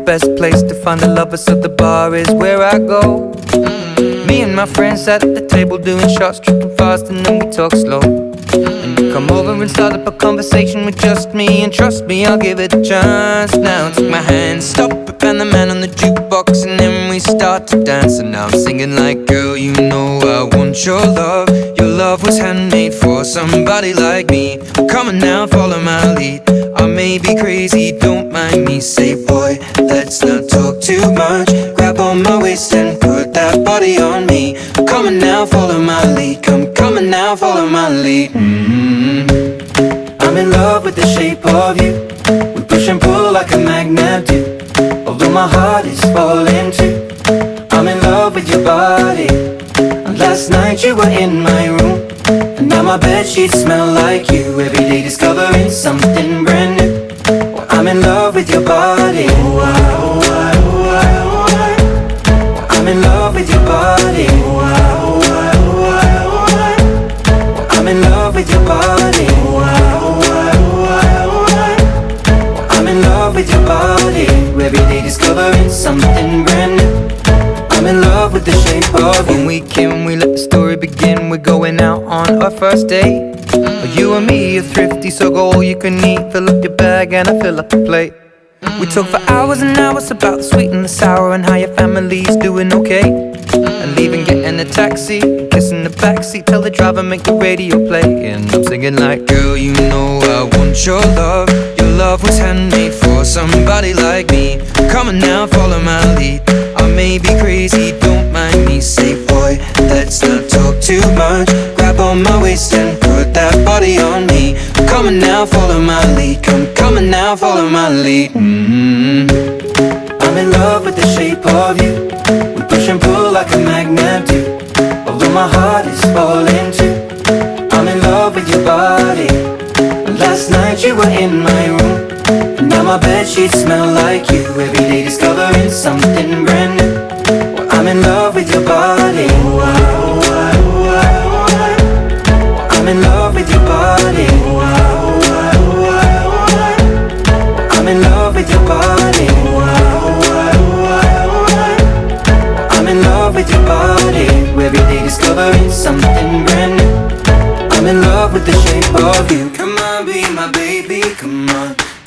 best place to find a lover, so the bar is where I go. Me and my friends at the table doing shots, tripping fast, and then we talk slow. And you come over and start up a conversation with just me, and trust me, I'll give it a chance. Now take my hand, stop it, and the man on the jukebox, and then we start to dance. And now I'm singing like, girl, you know I want your love. Your love was handmade for somebody like me. Come on now, follow my lead. I may be crazy, don't mind me. Say, boy, let's not talk too much. Grab on my waist and put that body on me. Come on now, follow my lead. Come on now, follow my lead. I'm in love with the shape of you. We push and pull like a magnet do. Although my heart is falling too. I'm in love with your body. And last night you were in my room, and now my bedsheets smell like you. Every day discovering something brand new. Well, I'm in love with your body. Oh, I, oh, I, oh, I, oh, I. Well, I'm in love with your body. Oh, I, oh, I, oh, I, oh, I. Well, I'm in love with your body. Oh, I, oh, I, oh, I, oh, I. Well, I'm in love with your body. Every day discovering something brand new. I'm in love with the shape of you. When we came, we let the story begin. We're going out on our first date. You and me are thrifty, so go all you can eat. Fill up your bag and I fill up the plate. We talk for hours and hours about the sweet and the sour, and how your family's doing okay. And leaving, getting a taxi, kissing the backseat, tell the driver make the radio play. And I'm singing like, girl, you know I want your love. Your love was handmade for somebody like me. Come on now, follow my lead. I may be crazy, don't mind me. Say, boy, let's not talk too much. Grab on my waist and put that body on me. Come on now, follow my lead. Come on now, follow my lead. I'm in love with the shape of you. We push and pull like a magnet do. Although my heart is falling too. I'm in love with your body. Last night you were in my room, and now my bedsheets smell like you. Every day discovering something brand new. Well, I'm in love with your body. Oh, I, oh, I, oh, I, oh, I. Well, I'm in love with your body. Oh, I, oh, I, oh, I, oh, I. Well, I'm in love with your body. Oh, I, oh, I, oh, I, oh, I. Well, I'm in love with your body. Every day discovering something brand new. I'm in love with the shape of you.